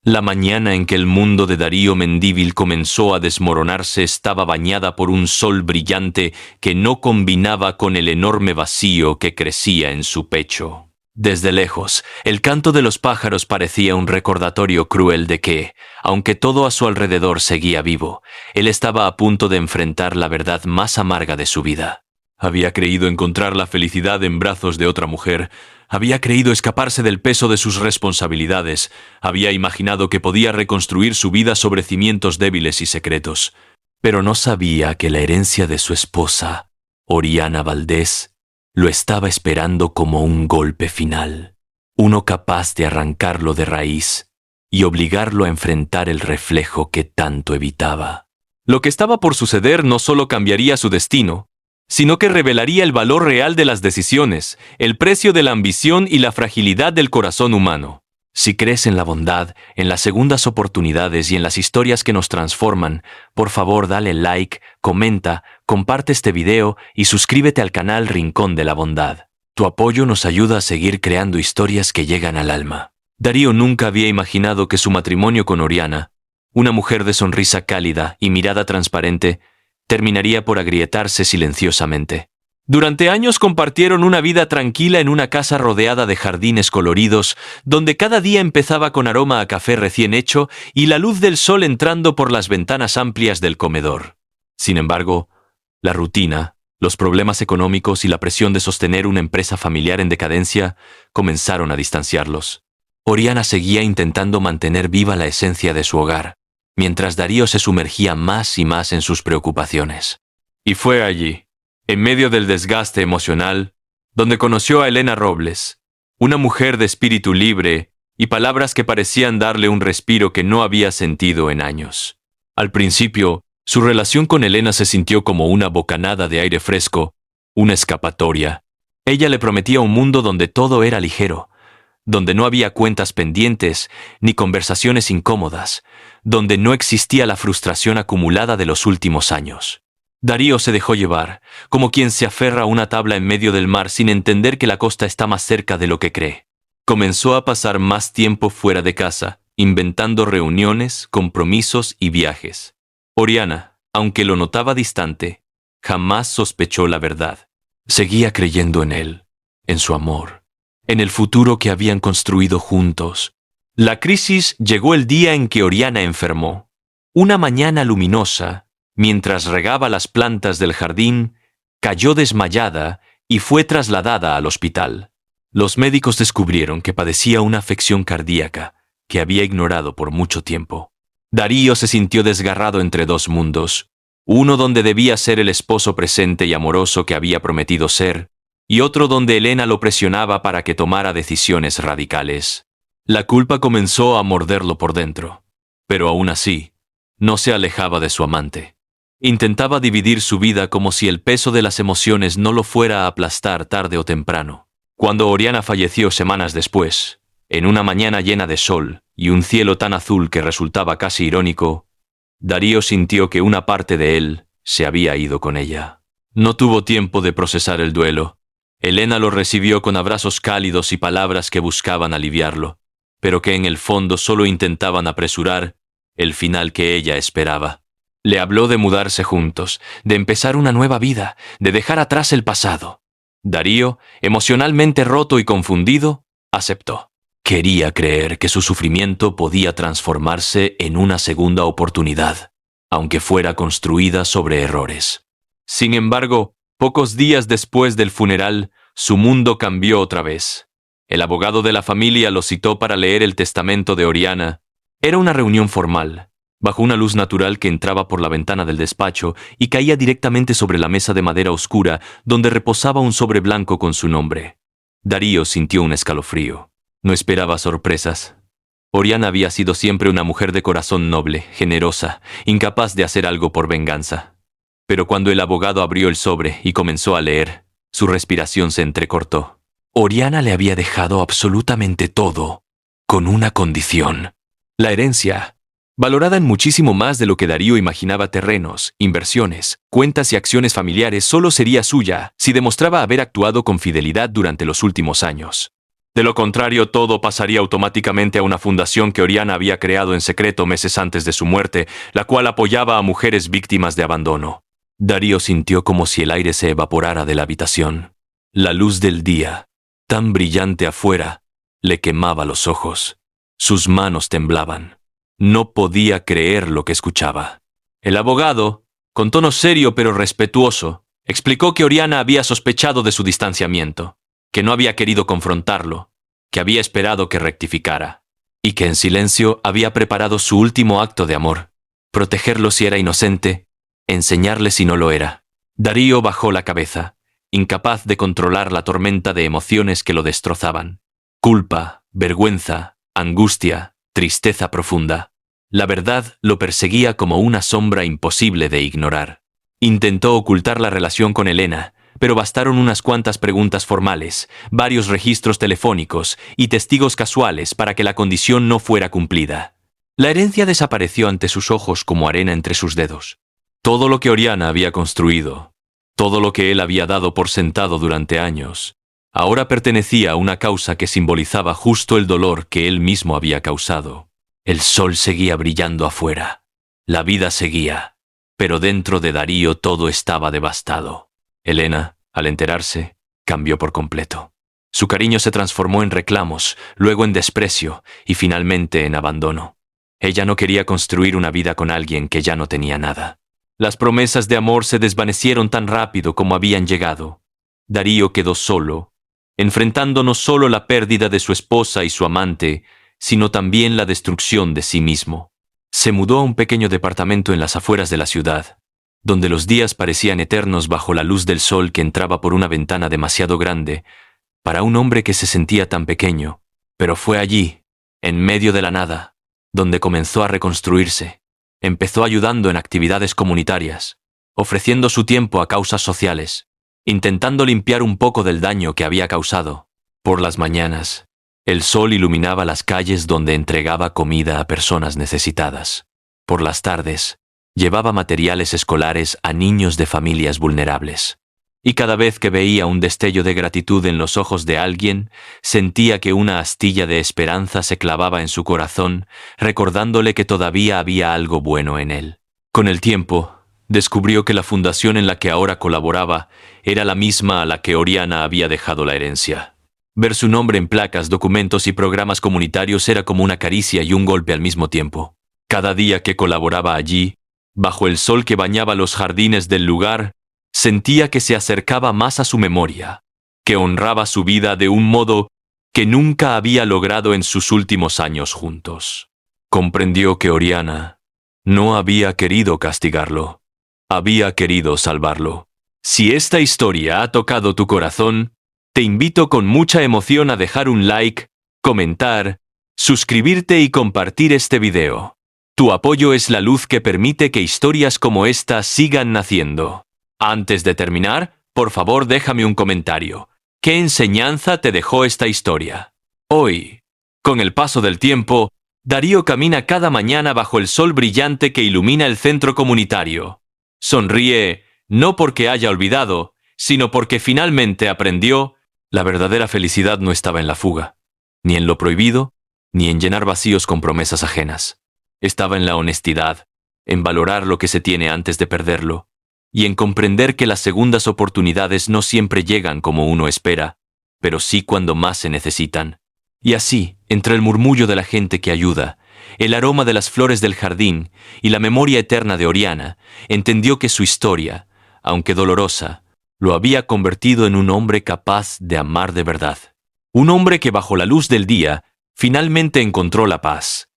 La mañana en que el mundo de Darío Mendívil comenzó a desmoronarse estaba bañada por un sol brillante que no combinaba con el enorme vacío que crecía en su pecho. Desde lejos, el canto de los pájaros parecía un recordatorio cruel de que, aunque todo a su alrededor seguía vivo, él estaba a punto de enfrentar la verdad más amarga de su vida. Había creído encontrar la felicidad en brazos de otra mujer, había creído escaparse del peso de sus responsabilidades, había imaginado que podía reconstruir su vida sobre cimientos débiles y secretos, pero no sabía que la herencia de su esposa, Oriana Valdés, lo estaba esperando como un golpe final, uno capaz de arrancarlo de raíz y obligarlo a enfrentar el reflejo que tanto evitaba. Lo que estaba por suceder no solo cambiaría su destino, sino que revelaría el valor real de las decisiones, el precio de la ambición y la fragilidad del corazón humano. Si crees en la bondad, en las segundas oportunidades y en las historias que nos transforman, por favor dale like, comenta, comparte este video y suscríbete al canal Rincón de la Bondad. Tu apoyo nos ayuda a seguir creando historias que llegan al alma. Darío nunca había imaginado que su matrimonio con Oriana, una mujer de sonrisa cálida y mirada transparente, terminaría por agrietarse silenciosamente. Durante años compartieron una vida tranquila en una casa rodeada de jardines coloridos, donde cada día empezaba con aroma a café recién hecho y la luz del sol entrando por las ventanas amplias del comedor. Sin embargo, la rutina, los problemas económicos y la presión de sostener una empresa familiar en decadencia comenzaron a distanciarlos. Oriana seguía intentando mantener viva la esencia de su hogar, mientras Darío se sumergía más y más en sus preocupaciones. Y fue allí, en medio del desgaste emocional, donde conoció a Elena Robles, una mujer de espíritu libre y palabras que parecían darle un respiro que no había sentido en años. Al principio, su relación con Elena se sintió como una bocanada de aire fresco, una escapatoria. Ella le prometía un mundo donde todo era ligero, donde no había cuentas pendientes ni conversaciones incómodas, donde no existía la frustración acumulada de los últimos años. Darío se dejó llevar, como quien se aferra a una tabla en medio del mar sin entender que la costa está más cerca de lo que cree. Comenzó a pasar más tiempo fuera de casa, inventando reuniones, compromisos y viajes. Oriana, aunque lo notaba distante, jamás sospechó la verdad. Seguía creyendo en él, en su amor, en el futuro que habían construido juntos. La crisis llegó el día en que Oriana enfermó. Una mañana luminosa, mientras regaba las plantas del jardín, cayó desmayada y fue trasladada al hospital. Los médicos descubrieron que padecía una afección cardíaca que había ignorado por mucho tiempo. Darío se sintió desgarrado entre dos mundos, uno donde debía ser el esposo presente y amoroso que había prometido ser, y otro donde Elena lo presionaba para que tomara decisiones radicales. La culpa comenzó a morderlo por dentro, pero aún así, no se alejaba de su amante. Intentaba dividir su vida como si el peso de las emociones no lo fuera a aplastar tarde o temprano. Cuando Oriana falleció semanas después, en una mañana llena de sol y un cielo tan azul que resultaba casi irónico, Darío sintió que una parte de él se había ido con ella. No tuvo tiempo de procesar el duelo. Elena lo recibió con abrazos cálidos y palabras que buscaban aliviarlo, pero que en el fondo solo intentaban apresurar el final que ella esperaba. Le habló de mudarse juntos, de empezar una nueva vida, de dejar atrás el pasado. Darío, emocionalmente roto y confundido, aceptó. Quería creer que su sufrimiento podía transformarse en una segunda oportunidad, aunque fuera construida sobre errores. Sin embargo, pocos días después del funeral, su mundo cambió otra vez. El abogado de la familia lo citó para leer el testamento de Oriana. Era una reunión formal, bajo una luz natural que entraba por la ventana del despacho y caía directamente sobre la mesa de madera oscura donde reposaba un sobre blanco con su nombre. Darío sintió un escalofrío. No esperaba sorpresas. Oriana había sido siempre una mujer de corazón noble, generosa, incapaz de hacer algo por venganza. Pero cuando el abogado abrió el sobre y comenzó a leer, su respiración se entrecortó. Oriana le había dejado absolutamente todo, con una condición: la herencia. Valorada en muchísimo más de lo que Darío imaginaba. Terrenos, inversiones, cuentas y acciones familiares solo sería suya si demostraba haber actuado con fidelidad durante los últimos años. De lo contrario, todo pasaría automáticamente a una fundación que Oriana había creado en secreto meses antes de su muerte, la cual apoyaba a mujeres víctimas de abandono. Darío sintió como si el aire se evaporara de la habitación. La luz del día, tan brillante afuera, le quemaba los ojos. Sus manos temblaban. No podía creer lo que escuchaba. El abogado, con tono serio pero respetuoso, explicó que Oriana había sospechado de su distanciamiento, que no había querido confrontarlo, que había esperado que rectificara, y que en silencio había preparado su último acto de amor, protegerlo si era inocente, enseñarle si no lo era. Darío bajó la cabeza, incapaz de controlar la tormenta de emociones que lo destrozaban. Culpa, vergüenza, angustia, tristeza profunda. La verdad lo perseguía como una sombra imposible de ignorar. Intentó ocultar la relación con Elena, pero bastaron unas cuantas preguntas formales, varios registros telefónicos y testigos casuales para que la condición no fuera cumplida. La herencia desapareció ante sus ojos como arena entre sus dedos. Todo lo que Oriana había construido, todo lo que él había dado por sentado durante años, ahora pertenecía a una causa que simbolizaba justo el dolor que él mismo había causado. El sol seguía brillando afuera. La vida seguía. Pero dentro de Darío todo estaba devastado. Elena, al enterarse, cambió por completo. Su cariño se transformó en reclamos, luego en desprecio y finalmente en abandono. Ella no quería construir una vida con alguien que ya no tenía nada. Las promesas de amor se desvanecieron tan rápido como habían llegado. Darío quedó solo, enfrentando no solo la pérdida de su esposa y su amante, sino también la destrucción de sí mismo. Se mudó a un pequeño departamento en las afueras de la ciudad, donde los días parecían eternos bajo la luz del sol que entraba por una ventana demasiado grande para un hombre que se sentía tan pequeño, pero fue allí, en medio de la nada, donde comenzó a reconstruirse. Empezó ayudando en actividades comunitarias, ofreciendo su tiempo a causas sociales, intentando limpiar un poco del daño que había causado. Por las mañanas, el sol iluminaba las calles donde entregaba comida a personas necesitadas. Por las tardes, llevaba materiales escolares a niños de familias vulnerables. Y cada vez que veía un destello de gratitud en los ojos de alguien, sentía que una astilla de esperanza se clavaba en su corazón, recordándole que todavía había algo bueno en él. Con el tiempo, descubrió que la fundación en la que ahora colaboraba era la misma a la que Oriana había dejado la herencia. Ver su nombre en placas, documentos y programas comunitarios era como una caricia y un golpe al mismo tiempo. Cada día que colaboraba allí, bajo el sol que bañaba los jardines del lugar, sentía que se acercaba más a su memoria, que honraba su vida de un modo que nunca había logrado en sus últimos años juntos. Comprendió que Oriana no había querido castigarlo, había querido salvarlo. Si esta historia ha tocado tu corazón, te invito con mucha emoción a dejar un like, comentar, suscribirte y compartir este video. Tu apoyo es la luz que permite que historias como esta sigan naciendo. Antes de terminar, por favor déjame un comentario. ¿Qué enseñanza te dejó esta historia? Hoy, con el paso del tiempo, Darío camina cada mañana bajo el sol brillante que ilumina el centro comunitario. Sonríe, no porque haya olvidado, sino porque finalmente aprendió. La verdadera felicidad no estaba en la fuga, ni en lo prohibido, ni en llenar vacíos con promesas ajenas. Estaba en la honestidad, en valorar lo que se tiene antes de perderlo, y en comprender que las segundas oportunidades no siempre llegan como uno espera, pero sí cuando más se necesitan. Y así, entre el murmullo de la gente que ayuda, el aroma de las flores del jardín y la memoria eterna de Oriana, entendió que su historia, aunque dolorosa, lo había convertido en un hombre capaz de amar de verdad. Un hombre que bajo la luz del día finalmente encontró la paz,